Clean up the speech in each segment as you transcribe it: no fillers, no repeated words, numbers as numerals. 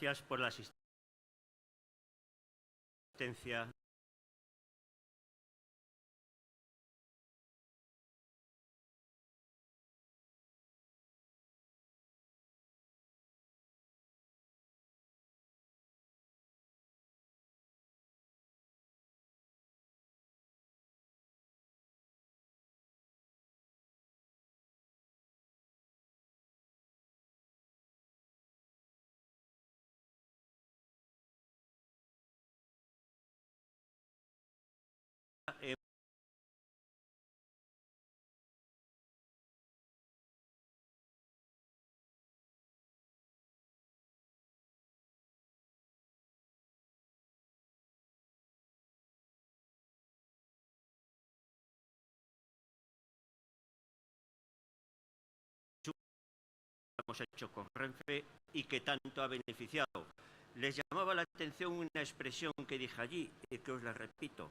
Gracias por la asistencia. Hemos hecho con Renfe y que tanto ha beneficiado. Les llamaba la atención una expresión que dije allí y que os la repito.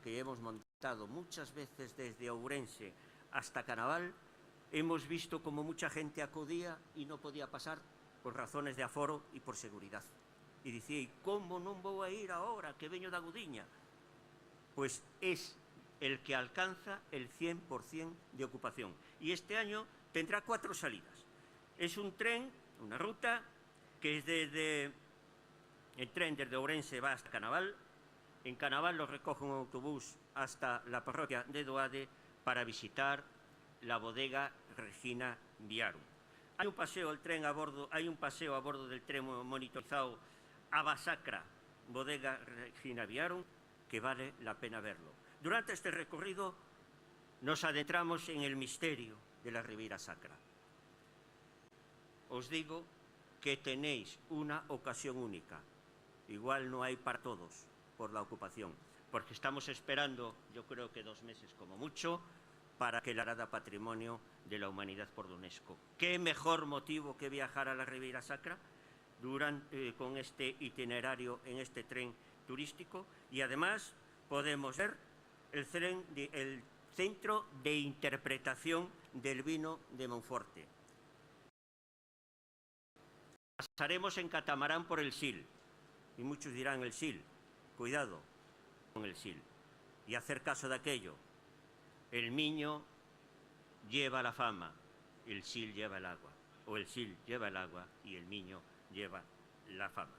Que hemos montado muchas veces desde Ourense hasta Canaval, hemos visto como mucha gente acudía y no podía pasar por razones de aforo y por seguridad. Y dicía, ¿cómo non vou a ir ahora que veño da Gudiña? Pues es el que alcanza el 100% de ocupación. Y este año tendrá 4 salidas. Es un tren, una ruta, que es desde... El tren desde Ourense va hasta Canaval. En Canaval lo recoge un autobús hasta la parroquia de Doade para visitar la bodega Regina Viarum. Hay un paseo a bordo del tren monitorizado a Basacra, bodega Regina Viarum, que vale la pena verlo. Durante este recorrido nos adentramos en el misterio de la Ribeira Sacra. Os digo que tenéis una ocasión única. Igual no hay para todos por la ocupación, porque estamos esperando, yo creo que 2 meses como mucho, para que la declarada Patrimonio de la Humanidad por la UNESCO. ¿Qué mejor motivo que viajar a la Ribeira Sacra con este itinerario en este tren turístico? Y además podemos ver el centro de interpretación del vino de Monforte. Pasaremos en catamarán por el Sil, y muchos dirán el Sil. Cuidado con el Sil y hacer caso de aquello. El Miño lleva la fama, el Sil lleva el agua, o el Sil lleva el agua y el Miño lleva la fama.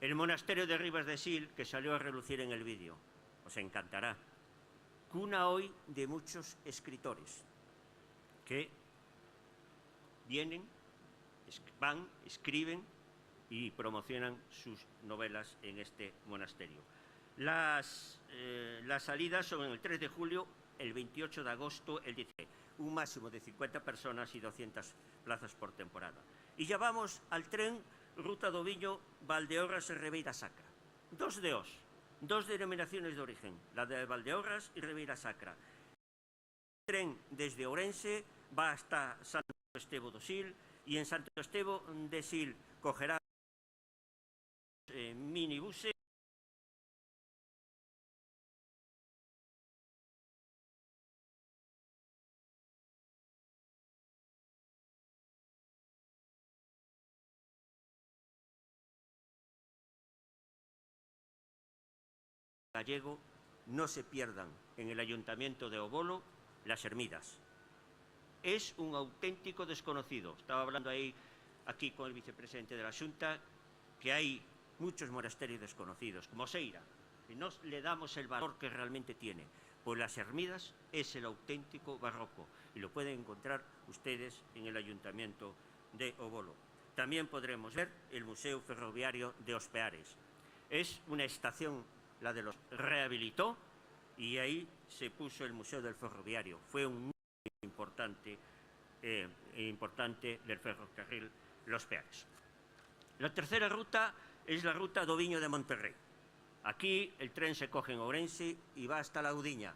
El monasterio de Ribas de Sil, que salió a relucir en el vídeo, os encantará. Cuna hoy de muchos escritores que vienen, van, escriben y promocionan sus novelas en este monasterio. Las salidas son el 3 de julio, el 28 de agosto, el 16. un máximo de 50 personas y 200 plazas por temporada. Y ya vamos al tren Ruta do Viño, Valdeorras e Ribeira Sacra. Dos denominaciones de origen, la de Valdeorras y Ribeira Sacra. El tren desde Ourense va hasta Santo Estevo do Sil y en Santo Estevo de Sil cogerá minibuses gallego. No se pierdan en el Ayuntamiento de Obolo las ermidas. Es un auténtico desconocido. Estaba hablando aquí con el vicepresidente de la Xunta, que hay muchos monasterios desconocidos, como Seira, que no le damos el valor que realmente tiene. Pues las ermidas es el auténtico barroco y lo pueden encontrar ustedes en el Ayuntamiento de Obolo. También podremos ver el Museo Ferroviario de Ospeares. Es una estación, la de los rehabilitó, y ahí se puso el Museo del Ferroviario. Fue un importante del ferrocarril Los Peares. La tercera ruta es la ruta do Viño de Monterrey. Aquí el tren se coge en Ourense y va hasta La Gudiña.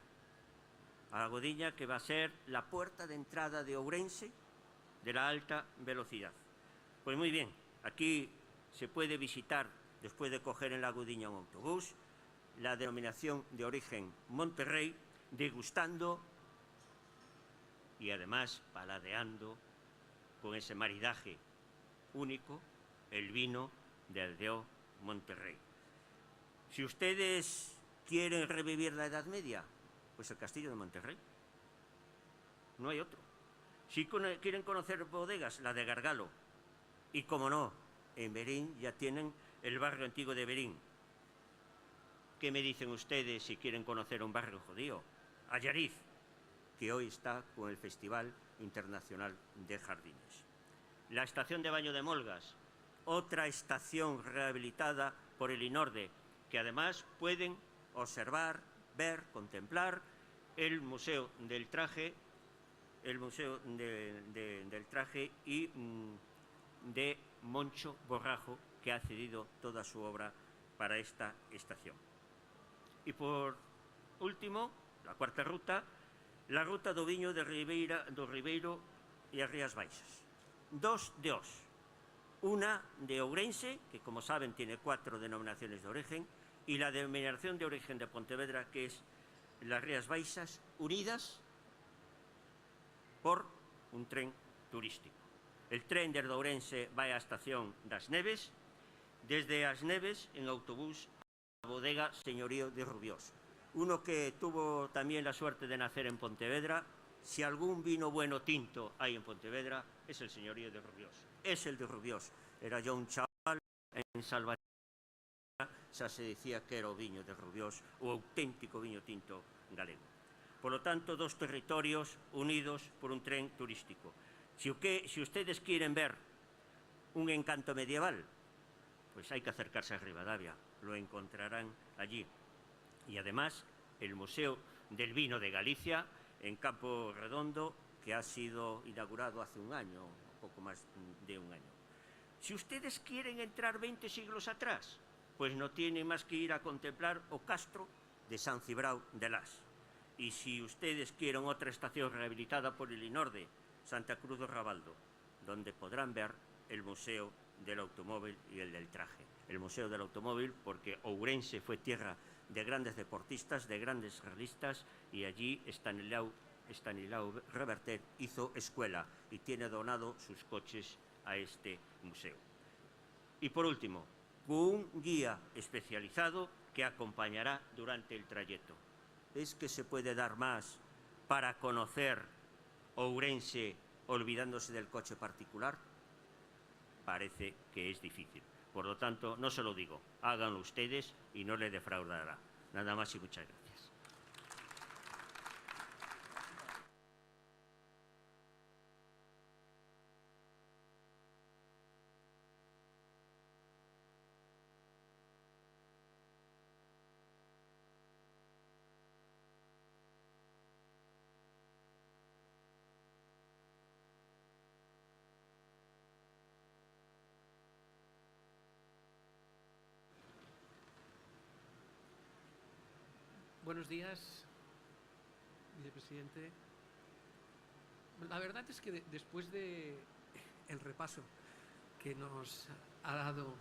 A La Gudiña, que va a ser la puerta de entrada de Ourense de la alta velocidad. Pues muy bien, aquí se puede visitar, después de coger en La Gudiña un autobús, la denominación de origen Monterrey, degustando y además paladeando con ese maridaje único el vino de Aldeo Monterrey. Si ustedes quieren revivir la Edad Media, pues el Castillo de Monterrey. No hay otro. Si quieren conocer bodegas, la de Gargalo. Y como no, en Berín ya tienen el barrio antiguo de Berín. ¿Qué me dicen ustedes si quieren conocer un barrio judío? Allariz, que hoy está con el Festival Internacional de Jardines. La estación de Baño de Molgas, otra estación rehabilitada por el INORDE, que además pueden observar, ver, contemplar el Museo del Traje, del Traje y de Moncho Borrajo, que ha cedido toda su obra para esta estación. Y por último, la cuarta ruta, la ruta do Viño do Ribeiro e as Rías Baixas. Dos de Os. Una de Ourense, que como saben tiene 4 denominaciones de origen, y la denominación de origen de Pontevedra, que es las Rías Baixas, unidas por un tren turístico. El tren desde Ourense vai á estación das Neves, desde as Neves en autobús a bodega Señorío de Rubiós. Uno que tuvo también la suerte de nacer en Pontevedra. Si algún vino bueno tinto hay en Pontevedra, es el Señorío de Rubiós. Es el de Rubiós. Era yo un chaval en Salvatierra, xa se decía que era o viño de Rubiós, o auténtico viño tinto galego. Por lo tanto, dos territorios unidos por un tren turístico. Si ustedes quieren ver un encanto medieval, pues hay que acercarse a Ribadavia, lo encontrarán allí. Y además, el Museo del Vino de Galicia, en Campo Redondo, que ha sido inaugurado hace un año, poco más de un año. Si ustedes quieren entrar 20 siglos atrás, pues no tienen más que ir a contemplar o castro de San Cibrao de Las. Y si ustedes quieren otra estación rehabilitada por el INORDE, Santa Cruz do Rabaldo, donde podrán ver el Museo del Automóvil y el del Traje. El Museo del Automóvil, porque Ourense fue tierra de grandes deportistas, de grandes realistas, y allí Estanislao Reverter hizo escuela y tiene donado sus coches a este museo. Y por último, un guía especializado que acompañará durante el trayecto. ¿Es que se puede dar más para conocer Ourense olvidándose del coche particular? Parece que es difícil. Por lo tanto, no se lo digo, háganlo ustedes y no les defraudará. Nada más y muchas gracias. Buenos días, vicepresidente. La verdad es que después del repaso que nos ha dado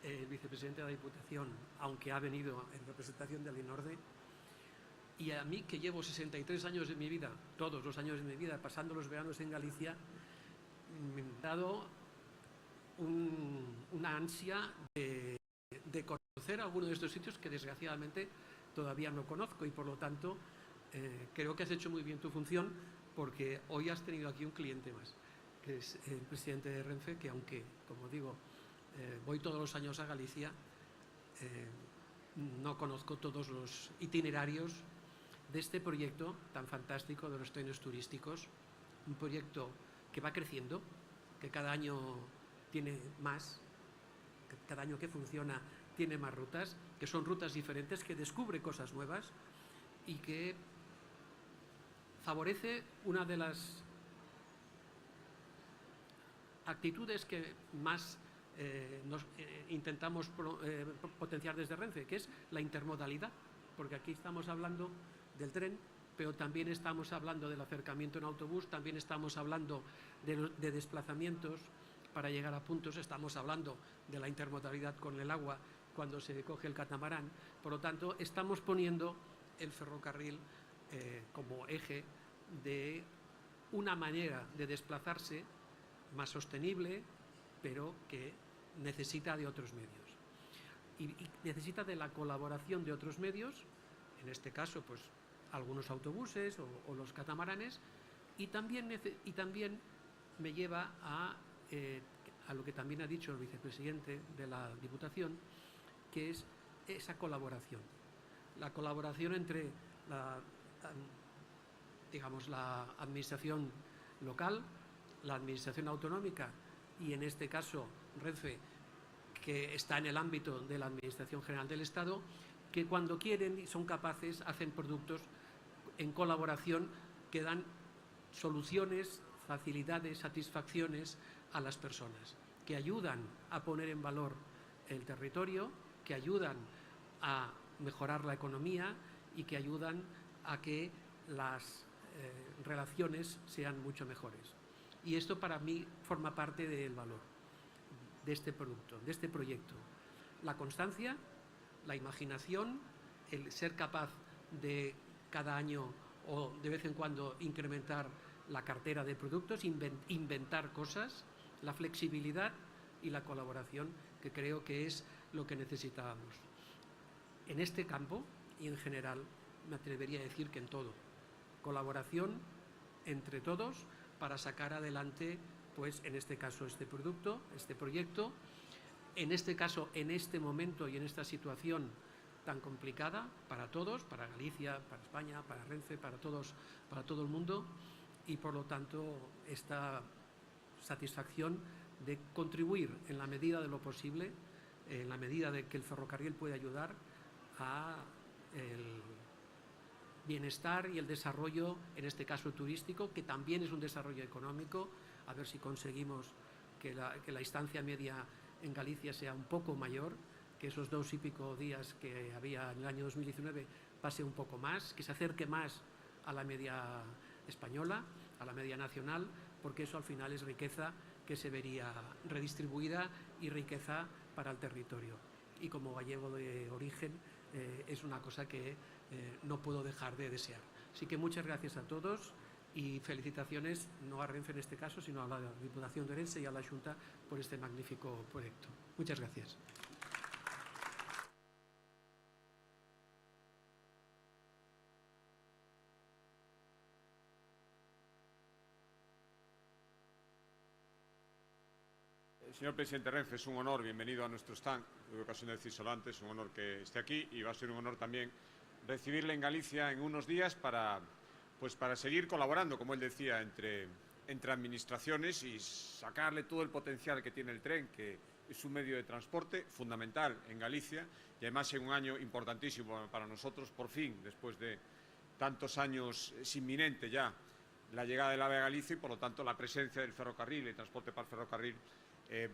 el vicepresidente de la Diputación, aunque ha venido en representación de Alinorte, y a mí que llevo 63 años de mi vida, todos los años de mi vida, pasando los veranos en Galicia, me ha dado una ansia de conocer alguno de estos sitios que desgraciadamente todavía no conozco, y por lo tanto creo que has hecho muy bien tu función, porque hoy has tenido aquí un cliente más, que es el presidente de Renfe, que aunque, como digo, voy todos los años a Galicia, no conozco todos los itinerarios de este proyecto tan fantástico de los trenes turísticos, un proyecto que va creciendo, que cada año tiene más, que cada año que funciona tiene más rutas, que son rutas diferentes, que descubre cosas nuevas y que favorece una de las actitudes que más intentamos potenciar desde Renfe, que es la intermodalidad, porque aquí estamos hablando del tren, pero también estamos hablando del acercamiento en autobús, también estamos hablando de desplazamientos para llegar a puntos, estamos hablando de la intermodalidad con el agua cuando se coge el catamarán. Por lo tanto, estamos poniendo el ferrocarril como eje de una manera de desplazarse más sostenible, pero que necesita de otros medios. Y necesita de la colaboración de otros medios, en este caso, pues, algunos autobuses o los catamaranes, y también me lleva a lo que también ha dicho el vicepresidente de la Diputación, que es esa colaboración. La colaboración entre la administración local, la administración autonómica y, en este caso, Renfe, que está en el ámbito de la Administración General del Estado, que cuando quieren y son capaces hacen productos en colaboración que dan soluciones, facilidades, satisfacciones a las personas, que ayudan a poner en valor el territorio, que ayudan a mejorar la economía y que ayudan a que las relaciones sean mucho mejores. Y esto para mí forma parte del valor de este producto, de este proyecto. La constancia, la imaginación, el ser capaz de cada año o de vez en cuando incrementar la cartera de productos, inventar cosas, la flexibilidad y la colaboración, que creo que es lo que necesitábamos. En este campo y en general, me atrevería a decir que en todo. Colaboración entre todos para sacar adelante, pues en este caso, este producto, este proyecto, en este caso, en este momento y en esta situación tan complicada para todos, para Galicia, para España, para Renfe, para todos, para todo el mundo, y por lo tanto esta satisfacción de contribuir en la medida de lo posible, en la medida de que el ferrocarril puede ayudar a el bienestar y el desarrollo, en este caso turístico, que también es un desarrollo económico, a ver si conseguimos que la estancia media en Galicia sea un poco mayor, que esos 2 y pico días que había en el año 2019 pase un poco más, que se acerque más a la media española, a la media nacional, porque eso al final es riqueza que se vería redistribuida y riqueza para el territorio. Y como gallego de origen, es una cosa que no puedo dejar de desear. Así que muchas gracias a todos y felicitaciones, no a Renfe en este caso, sino a la Diputación de Orense y a la Xunta por este magnífico proyecto. Muchas gracias. Señor presidente Renfe, es un honor, bienvenido a nuestro stand. Tuve ocasión de decírselo antes, es un honor que esté aquí y va a ser un honor también recibirle en Galicia en unos días para seguir colaborando, como él decía, entre administraciones y sacarle todo el potencial que tiene el tren, que es un medio de transporte fundamental en Galicia y además en un año importantísimo para nosotros, por fin, después de tantos años, es inminente ya la llegada del AVE a Galicia y, por lo tanto, la presencia del ferrocarril, el transporte para el ferrocarril,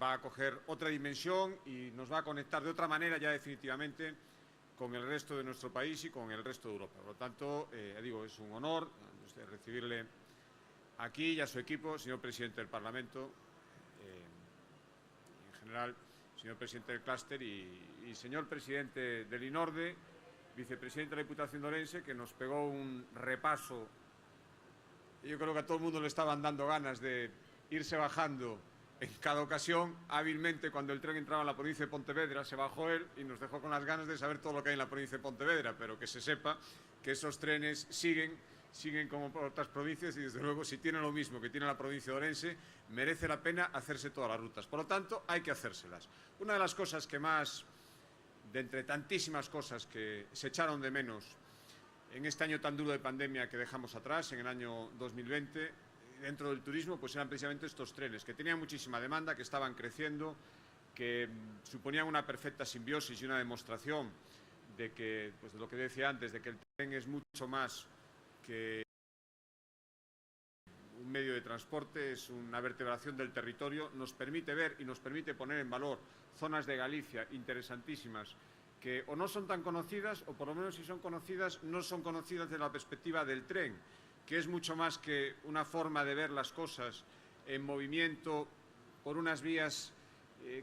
va a coger otra dimensión y nos va a conectar de otra manera ya definitivamente con el resto de nuestro país y con el resto de Europa. Por lo tanto, digo, es un honor recibirle aquí y a su equipo, señor presidente del Parlamento, en general, señor presidente del clúster y señor presidente del INORDE, vicepresidente de la Diputación de Ourense, que nos pegó un repaso. Yo creo que a todo el mundo le estaban dando ganas de irse bajando en cada ocasión. Hábilmente, cuando el tren entraba en la provincia de Pontevedra, se bajó él y nos dejó con las ganas de saber todo lo que hay en la provincia de Pontevedra, pero que se sepa que esos trenes siguen como por otras provincias y, desde luego, si tienen lo mismo que tiene la provincia de Ourense, merece la pena hacerse todas las rutas. Por lo tanto, hay que hacérselas. Una de las cosas que más, de entre tantísimas cosas que se echaron de menos en este año tan duro de pandemia que dejamos atrás, en el año 2020, dentro del turismo, pues eran precisamente estos trenes, que tenían muchísima demanda, que estaban creciendo, que suponían una perfecta simbiosis y una demostración de que, pues de lo que decía antes, de que el tren es mucho más que un medio de transporte, es una vertebración del territorio, nos permite ver y nos permite poner en valor zonas de Galicia interesantísimas que o no son tan conocidas, o por lo menos si son conocidas, no son conocidas desde la perspectiva del tren, que es mucho más que una forma de ver las cosas en movimiento por unas vías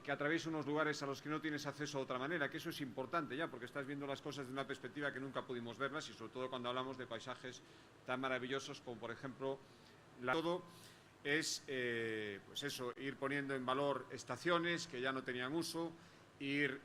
que atraviesan unos lugares a los que no tienes acceso de otra manera, que eso es importante ya, porque estás viendo las cosas de una perspectiva que nunca pudimos verlas, y sobre todo cuando hablamos de paisajes tan maravillosos como, por ejemplo, todo es pues eso, ir poniendo en valor estaciones que ya no tenían uso, ir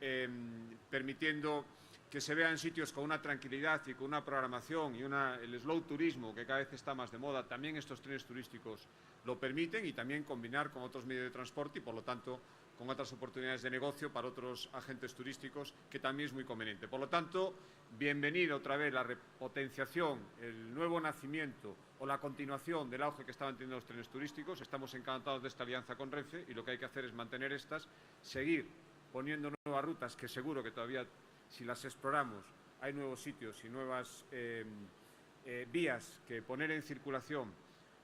permitiendo que se vean sitios con una tranquilidad y con una programación y el slow turismo, que cada vez está más de moda. También estos trenes turísticos lo permiten, y también combinar con otros medios de transporte y, por lo tanto, con otras oportunidades de negocio para otros agentes turísticos, que también es muy conveniente. Por lo tanto, bienvenida otra vez la repotenciación, el nuevo nacimiento o la continuación del auge que estaban teniendo los trenes turísticos. Estamos encantados de esta alianza con Renfe, y lo que hay que hacer es mantener estas, seguir poniendo nuevas rutas, que seguro que todavía, si las exploramos, hay nuevos sitios y nuevas vías que poner en circulación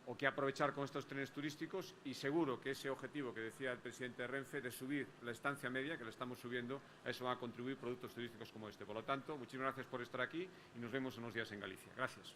o que aprovechar con estos trenes turísticos, y seguro que ese objetivo que decía el presidente de Renfe de subir la estancia media, que la estamos subiendo, a eso van a contribuir productos turísticos como este. Por lo tanto, muchísimas gracias por estar aquí y nos vemos en unos días en Galicia. Gracias.